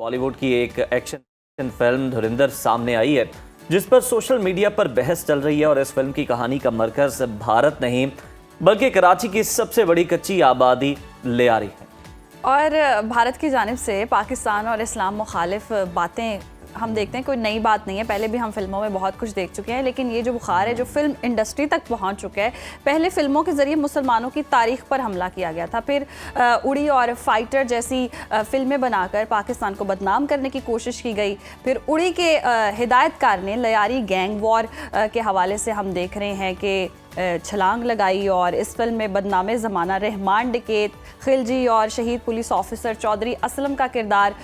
बॉलीवुड की एक action film धुरंधर सामने आई है, जिस पर सोशल मीडिया पर बहस चल रही है। और इस फिल्म की कहानी का मरकज भारत नहीं बल्कि कराची की सबसे बड़ी कच्ची आबादी ले आ रही है। और भारत की जानिब से पाकिस्तान और इस्लाम मुखालिफ बातें हम देखते हैं, कोई नई बात नहीं है। पहले भी हम फिल्मों में बहुत कुछ देख चुके हैं, लेकिन ये जो बुखार है जो फिल्म इंडस्ट्री तक पहुंच चुका है। पहले फिल्मों के ज़रिए मुसलमानों की तारीख पर हमला किया गया था, फिर उड़ी और फाइटर जैसी फिल्में बनाकर पाकिस्तान को बदनाम करने की कोशिश की गई। फिर उड़ी के हिदायतकार ने लयारी गैंग वॉर के हवाले से हम देख रहे हैं कि छलांग लगाई, और इस फिल्म में बदनामे ज़माना, रहमान डिकेत, खिलजी और शहीद पुलिस ऑफिसर चौधरी असलम का किरदार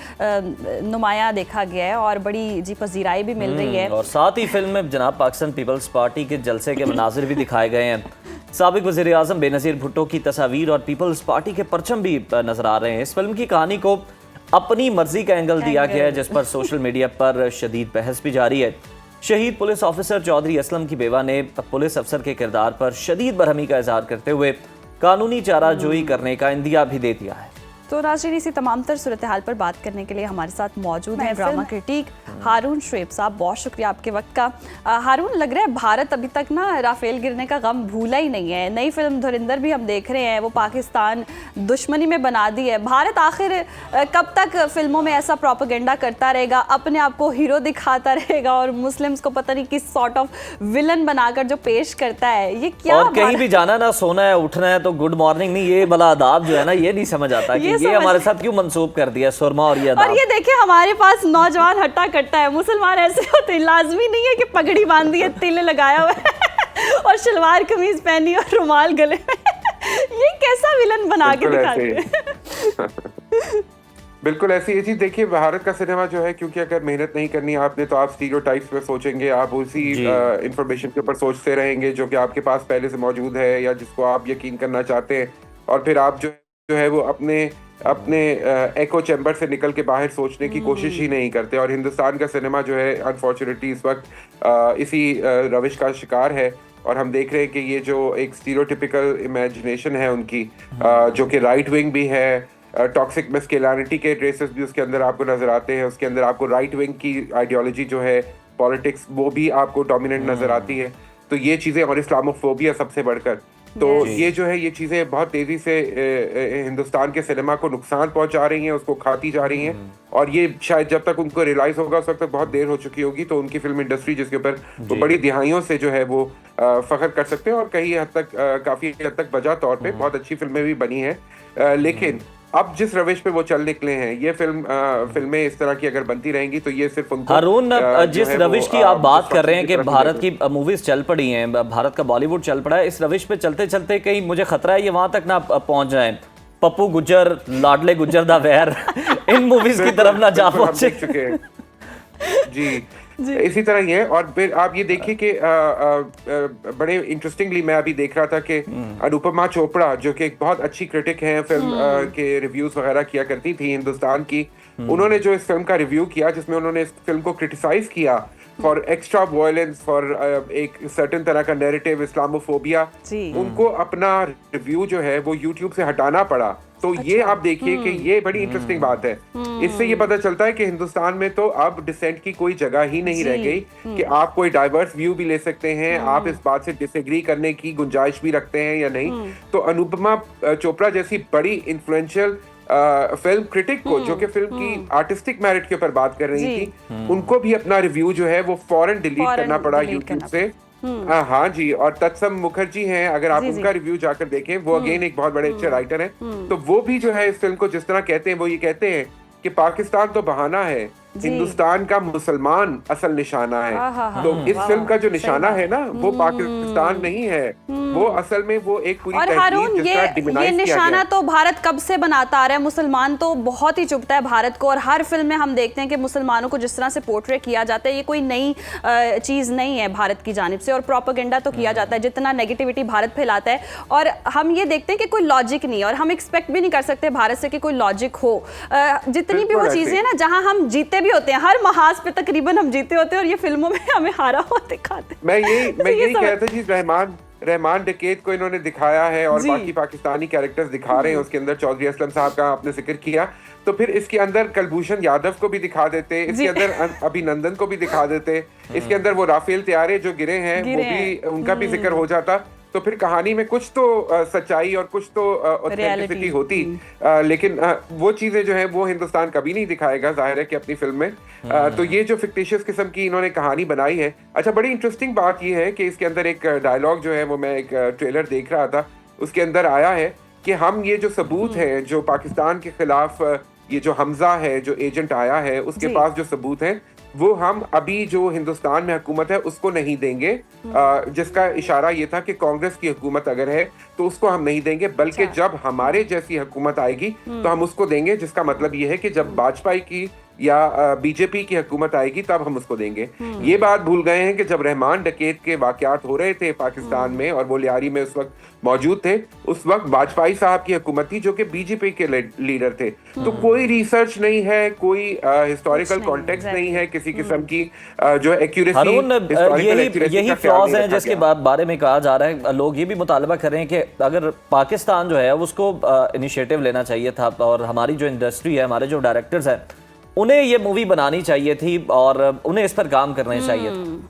नुमाया देखा गया है और बड़ी जी पजीराई भी मिल रही है। और साथ ही फिल्म में जनाब पाकिस्तान पीपल्स पार्टी के जलसे के मनाजिर भी दिखाए गए हैं। साबिक वज़ीर आज़म बेनज़ीर भुट्टो की तस्वीर और पीपल्स पार्टी के परचम भी नजर आ रहे हैं। इस फिल्म की कहानी को अपनी मर्जी का एंगल दिया गया है, जिस पर सोशल मीडिया पर शदीद बहस भी जारी है। शहीद पुलिस ऑफिसर चौधरी असलम की बेवा ने पुलिस अफसर के किरदार पर शदीद बरहमी का इजहार करते हुए कानूनी चाराजोई करने का इंदिया भी दे दिया है। तो नाज़रीन, इसी तमाम तर सूरत हाल पर बात करने के लिए हमारे साथ मौजूद हैं ड्रामा क्रिटिक हारून शुएब साहब। बहुत शुक्रिया आपके वक्त का। हारून, लग रहा है भारत अभी तक ना राफेल गिरने का गम भूला ही नहीं है। नई फिल्म धुरंधर भी हम देख रहे हैं, वो पाकिस्तान दुश्मनी में बना दी है। भारत आखिर कब तक फिल्मों में ऐसा प्रोपेगेंडा करता रहेगा, अपने आप को हीरो दिखाता रहेगा और मुस्लिम्स को पता नहीं किस सॉर्ट ऑफ विलन बनाकर जो पेश करता है, ये क्या? और कहीं भी जाना ना, सोना है, उठना है तो गुड मॉर्निंग नहीं, ये बला आदाब जो है ना, ये नहीं समझ आता कि ये हमारे साथ क्यों मंसूब कर दिया सुरमा और ये आदाब। और ये देखिए, हमारे पास नौजवान हट्टा कट्टा है, मुसलमान ऐसे होते हैं। लाजमी नहीं है कि पगड़ी बांधी है, तिल लगाया हुआ है और शलवार कमीज पहनी और रुमाल गले में। ये कैसा विलन बना के दिखाते हैं? बिल्कुल ऐसी ये चीज। देखिए, भारत का सिनेमा जो है, क्योंकि अगर मेहनत नहीं करनी आपने तो आप स्टीरियोटाइप्स पे सोचेंगे, आप उसी इंफॉर्मेशन के ऊपर सोचते रहेंगे जो कि आपके पास पहले से मौजूद है या जिसको आप यकीन करना चाहते हैं, और फिर आप जो है वो अपने एको चैम्बर से निकल के बाहर सोचने की कोशिश ही नहीं करते। और हिंदुस्तान का सिनेमा जो है अनफॉर्चुनेटली इस वक्त इसी रविश का शिकार है। और हम देख रहे हैं कि ये जो एक स्टीरियोटिपिकल इमेजिनेशन है उनकी, जो कि राइट विंग भी है, टॉक्सिक मैस्कुलिनिटी के ट्रेसेस भी उसके अंदर आपको नजर आते हैं। उसके अंदर आपको राइट विंग की आइडियोलॉजी जो है, पॉलिटिक्स, वो भी आपको डोमिनेंट नजर आती है। तो ये चीज़ें, और इस्लामोफोबिया सबसे बढ़कर, तो ये जो है, ये चीज़ें बहुत तेज़ी से हिंदुस्तान के सिनेमा को नुकसान पहुंचा रही हैं, उसको खाती जा रही हैं। और ये शायद जब तक उनको रियलाइज़ होगा उस वक्त तक बहुत देर हो चुकी होगी। तो उनकी फिल्म इंडस्ट्री, जिसके ऊपर वो बड़ी दिहाइयों से जो है वो फ़ख्र कर सकते हैं, और कई हद तक, काफ़ी हद तक वजह तौर पे बहुत अच्छी फिल्में भी बनी हैं। लेकिन अब जिस रविश पे वो चल निकले हैं, ये फिल्में इस तरह की अगर बनती रहेंगी तो ये सिर्फ उनको, हारून, जिस रविश की आप बात कर रहे हैं कि भारत की मूवीज चल पड़ी हैं, भारत का बॉलीवुड चल पड़ा है, इस रविश पे चलते चलते कहीं मुझे खतरा है ये वहां तक ना पहुंच जाए, पप्पू गुज्जर, लाडले गुज्जर दा वैर इन मूवीज की तरफ ना जा पहुंचे। जी, इसी तरह ही है। और फिर आप ये देखिए कि बड़े इंटरेस्टिंगली मैं अभी देख रहा था कि अनुपमा चोपड़ा, जो कि एक बहुत अच्छी क्रिटिक हैं, फिल्म के रिव्यूज वगैरह किया करती थी हिंदुस्तान की, उन्होंने जो इस फिल्म का रिव्यू किया, जिसमें उन्होंने इस फिल्म को क्रिटिसाइज किया फॉर एक्स्ट्रा वायलेंस, फॉर एक सर्टेन तरह का नैरेटिव, इस्लामोफोबिया, उनको अपना रिव्यू जो है वो यूट्यूब से हटाना पड़ा। तो ये आप देखिए कि ये बड़ी इंटरेस्टिंग बात है। इससे ये पता चलता है कि हिंदुस्तान में तो अब डिसेंट की कोई जगह ही नहीं रह गई, कि आप कोई डाइवर्स व्यू भी ले सकते हैं, आप इस बात से डिसएग्री करने की गुंजाइश भी रखते हैं या नहीं। तो अनुपमा चोपड़ा जैसी बड़ी इन्फ्लुएंशियल फिल्म क्रिटिक को, जो कि फिल्म की आर्टिस्टिक मेरिट के ऊपर बात कर रही थी, उनको भी अपना रिव्यू जो है वो फौरन डिलीट करना पड़ा यूट्यूब से। हाँ जी। और तत्सम मुखर्जी हैं, अगर आप उनका रिव्यू जाकर देखें, वो अगेन एक बहुत बड़े अच्छे राइटर हैं। तो वो भी जो है इस फिल्म को जिस तरह कहते हैं, वो ये कहते हैं कि पाकिस्तान तो बहाना है, हिंदुस्तान का मुसलमान असल निशाना है। तो इस फिल्म का जो निशाना है ना, वो पाकिस्तान नहीं है, वो असल में वो एक पूरी और हारून, ये निशाना तो भारत कब से बनाता आ रहा है। मुसलमान तो बहुत ही चुभता है भारत को, और हर फिल्म में हम देखते हैं कि मुसलमानों को जिस तरह से पोर्ट्रे किया जाता है, ये कोई नई चीज़ नहीं है भारत की जानिब से। और प्रोपेगेंडा तो किया जाता है, जितना नेगेटिविटी भारत फैलाता है, और हम ये देखते हैं कि कोई लॉजिक नहीं है, और हम एक्सपेक्ट भी नहीं कर सकते भारत से कि कोई लॉजिक हो। जितनी भी वो चीज़ें हैं ना, जहाँ हम जीते भी होते हैं, हर महाज पे तकरीबन हम जीते होते हैं, और ये फिल्मों में हमें हारा हुआ दिखाते हैं। मैं यही कहता जी, रहमान डकैत को इन्होंने दिखाया है और जी। बाकी पाकिस्तानी कैरेक्टर्स दिखा रहे हैं, उसके अंदर चौधरी असलम साहब का आपने जिक्र किया, तो फिर इसके अंदर कुलभूषण यादव को भी दिखा देते, इसके अंदर अभिनंदन को भी दिखा देते, इसके अंदर वो राफेल त्यारे जो गिरे हैं वो भी, उनका भी जिक्र हो जाता, तो फिर कहानी में कुछ तो सच्चाई और कुछ तो ऑथेंटिसिटी होती। लेकिन वो चीजें जो है वो हिंदुस्तान कभी नहीं दिखाएगा, जाहिर है कि अपनी फिल्म में। तो ये जो फिक्टिशियस किस्म की इन्होंने कहानी बनाई है। अच्छा, बड़ी इंटरेस्टिंग बात ये है कि इसके अंदर एक डायलॉग जो है वो, मैं एक ट्रेलर देख रहा था, उसके अंदर आया है कि हम ये जो सबूत है जो पाकिस्तान के खिलाफ, ये जो हमजा है जो एजेंट आया है, उसके पास जो सबूत है वो हम अभी जो हिंदुस्तान में हुकूमत है उसको नहीं देंगे, जिसका इशारा ये था कि कांग्रेस की हुकूमत अगर है तो उसको हम नहीं देंगे, बल्कि जब हमारे जैसी हुकूमत आएगी तो हम उसको देंगे, जिसका मतलब ये है कि जब वाजपेयी की या बीजेपी की हुकूमत आएगी तब हम उसको देंगे। ये बात भूल गए हैं कि जब रहमान डकैत के वाकयात हो रहे थे पाकिस्तान में और वो लियारी में उस वक्त मौजूद थे, उस वक्त वाजपेयी साहब की हुकूमत थी जो कि बीजेपी के लीडर थे। तो कोई रिसर्च नहीं है, कोई हिस्टोरिकल कॉन्टेक्स्ट नहीं है किसी किस्म की जो एक्यूरेसी, यही फ्लॉज हैं जिसके बारे में कहा जा रहा है। लोग ये भी मुतालबा कर रहे हैं कि अगर पाकिस्तान जो है उसको इनिशिएटिव लेना चाहिए था और हमारी जो इंडस्ट्री है, हमारे जो डायरेक्टर्स हैं, उन्हें ये मूवी बनानी चाहिए थी और उन्हें इस पर काम करना चाहिए था।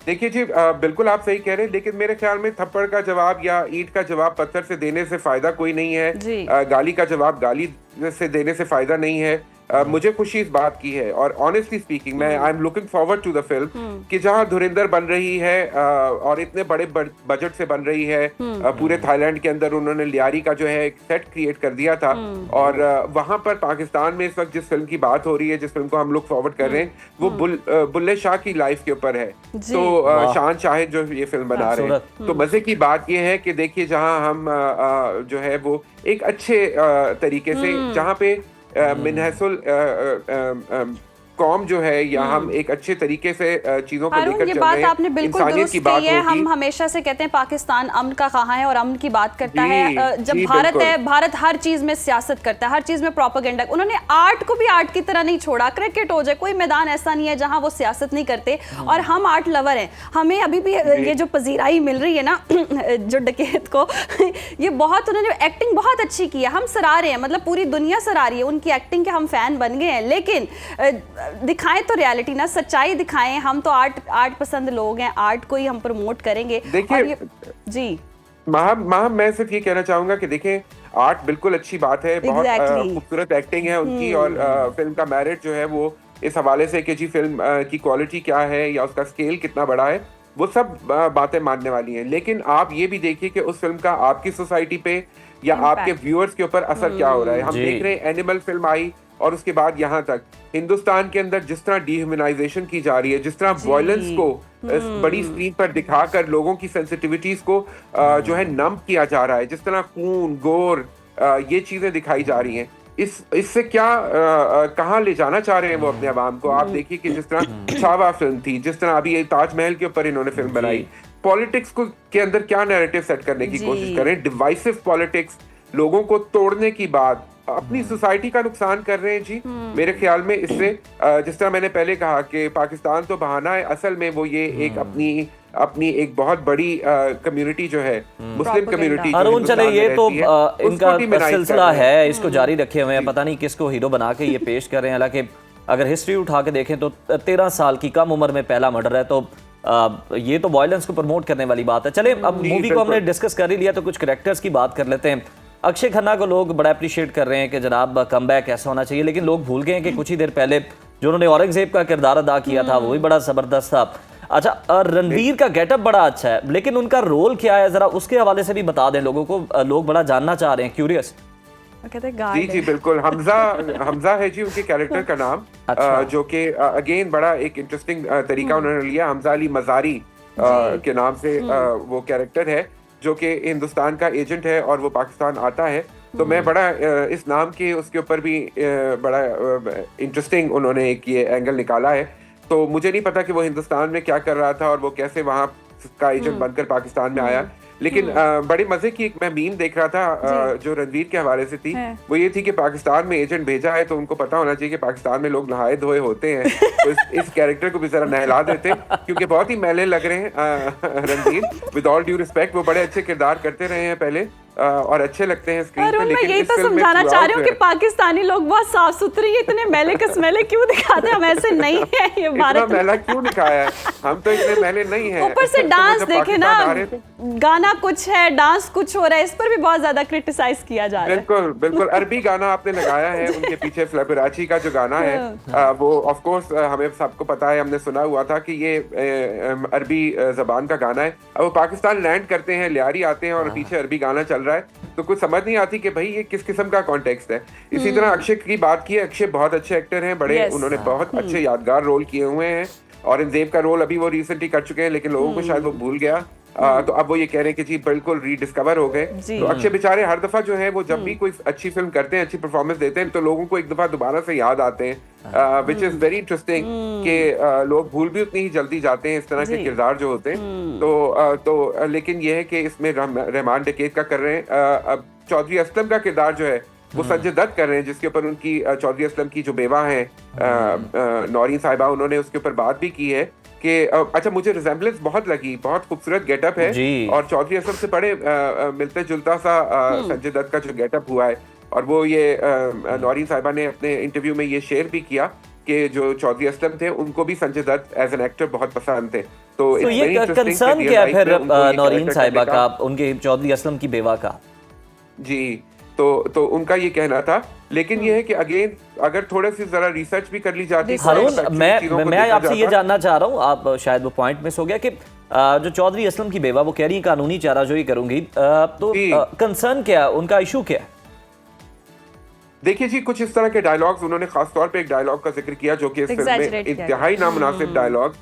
देखिए जी, बिल्कुल आप सही कह रहे हैं, लेकिन मेरे ख्याल में थप्पड़ का जवाब या ईंट का जवाब पत्थर से देने से फायदा कोई नहीं है, गाली का जवाब गाली से देने से फायदा नहीं है। मुझे खुशी इस बात की है और ऑनेस्टली स्पीकिंग मैं I am looking forward to the film कि जहां धुरंधर बन रही है और इतने बड़े बजट से बन रही है, पूरे थाईलैंड के अंदर उन्होंने लियारी का जो है एक सेट क्रिएट कर दिया था, और वहां पर पाकिस्तान में इस वक्त जिस फिल्म की बात हो रही है, जिस फिल्म को हम लुक फॉरवर्ड कर रहे हैं, वो बुल्ले शाह की लाइफ के ऊपर है। तो शान शाहिद जो ये फिल्म बना रहे हैं, तो मजे की बात ये है कि देखिए जहां हम जो है वो एक अच्छे तरीके से, जहां पे मिनहसुल कौम जो है, या हम एक अच्छे तरीके से चीजों को लेकर चल रहे हैं। आपने बिल्कुल दुरुस्त की है। हम हमेशा से कहते हैं पाकिस्तान अमन का कहाँ है और अमन की बात करता है। जब भारत है, भारत हर चीज में सियासत करता है, हर चीज में प्रोपेगेंडा। उन्होंने आर्ट को भी आर्ट की तरह नहीं छोड़ा। क्रिकेट हो जाए, कोई मैदान ऐसा नहीं है जहां वो सियासत नहीं करते, और हम आर्ट लवर हैं। हमें अभी भी ये जो पजीराई मिल रही है ना जो डकैत को, ये बहुत, उन्होंने एक्टिंग बहुत अच्छी की है, हम सराह रहे हैं, मतलब पूरी दुनिया सराह रही है उनकी एक्टिंग के, हम फैन बन गए हैं। लेकिन दिखाएं तो रियलिटी ना, सच्चाई दिखाएं। हम तो आर्ट पसंद लोग हैं, आर्ट को ही हम प्रमोट करेंगे। देखिए जी मैं सिर्फ ये कहना चाहूंगा कि देखें, आर्ट बिल्कुल अच्छी बात है, बहुत खूबसूरत एक्टिंग है उनकी, और फिल्म का मेरिट जो है वो इस हवाले से कि जी फिल्म की क्वालिटी क्या है या उसका स्केल कितना बड़ा है, वो सब बातें मानने वाली हैं। लेकिन आप ये भी देखिए कि उस फिल्म का आपकी सोसाइटी पे या आपके व्यूअर्स के ऊपर असर क्या हो रहा है। हम देख रहे हैं एनिमल फिल्म आई और उसके बाद यहाँ तक हिंदुस्तान के अंदर जिस तरह डिह्यूमनाइजेशन की जा रही है, जिस तरह वायलेंस को बड़ी स्क्रीन पर दिखाकर लोगों की सेंसिटिविटीज को जो है नम किया जा रहा है, जिस तरह खून गोर ये चीजें दिखाई जा रही हैं, इससे क्या कहाँ ले जाना चाह रहे हैं वो अपने अवाम को। आप देखिए कि जिस तरह छावा फिल्म थी, जिस तरह अभी ताजमहल के ऊपर इन्होंने फिल्म बनाई, पॉलिटिक्स को के अंदर क्या नैरेटिव सेट करने की कोशिश करें, डिवाइसिव पॉलिटिक्स, लोगों को तोड़ने की बात, अपनी सोसाइटी का नुकसान कर रहे हैं जी। मेरे ख्याल में इससे जिस तरह मैंने पहले कहा कि पाकिस्तान तो बहाना है, असल में वो ये एक अपनी एक बहुत बड़ी कम्युनिटी जो है, मुस्लिम कम्युनिटी। अरुण, चले ये तो इनका सिलसिला है, इसको जारी रखे हुए हैं, पता नहीं किसको हीरो बना के ये पेश कर रहे हैं। हालांकि अगर हिस्ट्री उठा के देखें तो 13 साल की कम उम्र में पहला मर्डर है, तो ये तो वायलेंस को प्रमोट करने वाली बात है। चले, अब मूवी को हमने डिस्कस कर ही लिया तो कुछ कैरेक्टर्स की बात कर लेते हैं। अक्षय खन्ना को लोग बड़ा अप्रिशिएट कर रहे हैं कि जनाब कमबैक ऐसा होना चाहिए, लेकिन लोग भूल गए हैं कि कुछ ही देर पहले जो उन्होंने औरंगजेब का किरदार अदा किया था वो भी बड़ा जबरदस्त था। अच्छा, रणवीर का गेटअप बड़ा अच्छा है, लेकिन उनका रोल क्या है जरा उसके हवाले से भी बता दें लोगों को, लोग बड़ा जानना चाह रहे हैं, क्यूरियस। जी बिल्कुल, हमजा है जी उनके कैरेक्टर का नाम। अच्छा। जो कि अगेन बड़ा एक इंटरेस्टिंग तरीका उन्होंने लिया, हमजा अली मजारी के नाम से वो कैरेक्टर है जो कि हिंदुस्तान का एजेंट है और वो पाकिस्तान आता है। तो मैं बड़ा इस नाम के उसके ऊपर भी बड़ा इंटरेस्टिंग उन्होंने एक ये एंगल निकाला है। तो मुझे नहीं पता कि वो हिंदुस्तान में क्या कर रहा था और वो कैसे वहाँ का एजेंट बनकर पाकिस्तान में आया, लेकिन बड़े मजे की एक मैं मीम देख रहा था जो रणवीर के हवाले से थी, वो ये थी कि पाकिस्तान में एजेंट भेजा है तो उनको पता होना चाहिए कि पाकिस्तान में लोग नहाए धोए होते हैं, तो इस कैरेक्टर को भी जरा नहला देते क्योंकि बहुत ही मैले लग रहे हैं Ranveer. With all due respect, वो बड़े अच्छे किरदार करते रहे हैं पहले और अच्छे लगते हैं स्क्रीन पे, मैं लेकिन यही इस तो फिल्म में समझाना चाह रही हूँ कि throughout पाकिस्तानी लोग बहुत साफ सुथरे, इतने मैले कसमेले क्यों दिखाते हैं? हम ऐसे नहीं है ये इतना भारत में। मैला क्यों दिखाया है? हम तो इतने मैले नहीं हैं। ऊपर से तो डांस जब देखे ना, पाकिस्तान आ रहे थे, गाना कुछ है, डांस कुछ हो रहा है, इस पर भी बहुत ज्यादा क्रिटिसाइज किया जा रहा है। बिल्कुल बिल्कुल अरबी गाना आपने लगाया है उनके पीछे, फ्लबराची का जो गाना है वो ऑफ कोर्स हमें सबको पता है, हमने सुना हुआ था कि ये अरबी जबान का गाना है। अब वो पाकिस्तान लैंड करते हैं, लियारी आते हैं और पीछे अरबी गाना चल रहा है, तो कुछ समझ नहीं आती कि भाई ये किस किस्म का कॉन्टेक्स्ट है। इसी तरह अक्षय की बात की है, अक्षय बहुत अच्छे एक्टर हैं, बड़े उन्होंने बहुत अच्छे यादगार रोल किए हुए हैं। औरंगजेब का रोल अभी वो रिसेंटली कर चुके हैं, लेकिन लोगों को शायद वो भूल गया, तो अब वो ये कह रहे हैं कि जी बिल्कुल रीडिस्कवर हो गए। तो अक्षय बेचारे हर दफा जो है वो जब भी कोई अच्छी फिल्म करते हैं, अच्छी परफॉर्मेंस देते हैं, तो लोगों को एक दफा दोबारा से याद आते हैं, विच इज वेरी इंटरेस्टिंग कि लोग भूल भी उतनी ही जल्दी जाते हैं इस तरह के किरदार जो होते हैं। तो लेकिन ये है कि इसमें रहमान डकैत का कर रहे हैं, अब चौधरी असलम का किरदार जो है वो संजय दत्त कर रहे हैं, जिसके ऊपर उनकी चौधरी असलम की जो बेवा है नौरीन साहिबा, उन्होंने उसके ऊपर बात भी की है कि अच्छा मुझे रिजेम्बलेंस बहुत लगी, बहुत खूबसूरत गेटअप है और चौधरी असलम से बड़े मिलते जुलता सा संजय दत्त का जो गेटअप हुआ है। और वो ये नौरीन साहिबा ने अपने इंटरव्यू में ये शेयर भी किया कि जो चौधरी असलम थे उनको भी Sanjay Dutt as an actor बहुत पसंद थे। तो ये कंसर्न क्या है फिर नौरीन साहिबा का, उनके चौधरी असलम की बेवा का? जी तो उनका ये कहना था, लेकिन ये है कि अगेन अगर थोड़े सी जरा रिसर्च भी कर ली जाती। हारून, मैं आपसे ये जानना चाह रहा हूँ, आप शायद वो पॉइंट मिस हो गया कि जो चौधरी असलम की बेवा वो कह रही है कानूनी चाराजोई करूंगी, तो कंसर्न क्या है, उनका इशू क्या है? देखिए जी, कुछ इस तरह के डायलॉग्स उन्होंने खास तौर पे एक डायलॉग का जिक्र किया जो कि इस फिल्म में इंतहाई नामुनासिब डायलॉग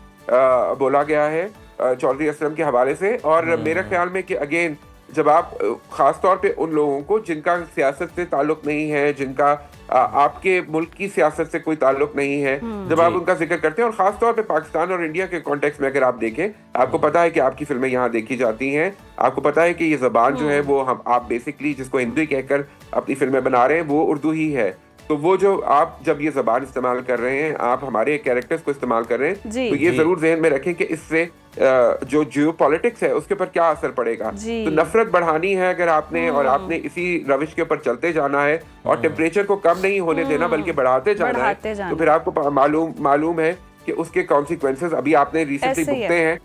बोला गया है चौधरी असलम के हवाले से। और मेरे ख्याल में कि अगेन जब आप खास तौर पे उन लोगों को जिनका सियासत से ताल्लुक नहीं है, जिनका आपके मुल्क की सियासत से कोई ताल्लुक नहीं है, जब आप उनका जिक्र करते हैं, और खास तौर पे पाकिस्तान और इंडिया के कॉन्टेक्स्ट में अगर आप देखें, आपको पता है कि आपकी फिल्में यहाँ देखी जाती हैं, आपको पता है कि ये जबान जो है वो आप बेसिकली जिसको हिंदी कहकर अपनी फिल्में बना रहे हैं वो उर्दू ही है। तो वो जो आप जब ये जबान इस्तेमाल कर रहे हैं, आप हमारे कैरेक्टर्स को इस्तेमाल कर रहे हैं, तो ये जरूर जहन में रखें कि इससे जो जियो पॉलिटिक्स है उसके ऊपर क्या असर पड़ेगा। तो नफरत बढ़ानी है अगर आपने, और आपने इसी रविश के ऊपर चलते जाना है और टेम्परेचर को कम नहीं होने देना बल्कि बढ़ाते जाना है, तो फिर आपको मालूम है कि उसके कॉन्सिक्वेंसेस अभी आपने रिसेंटली भुगते हैं,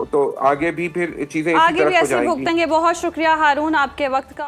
तो आगे भी फिर चीजें इसी तरफ हो जाएंगी। भुगतेंगे। बहुत शुक्रिया हारून आपके वक्त का।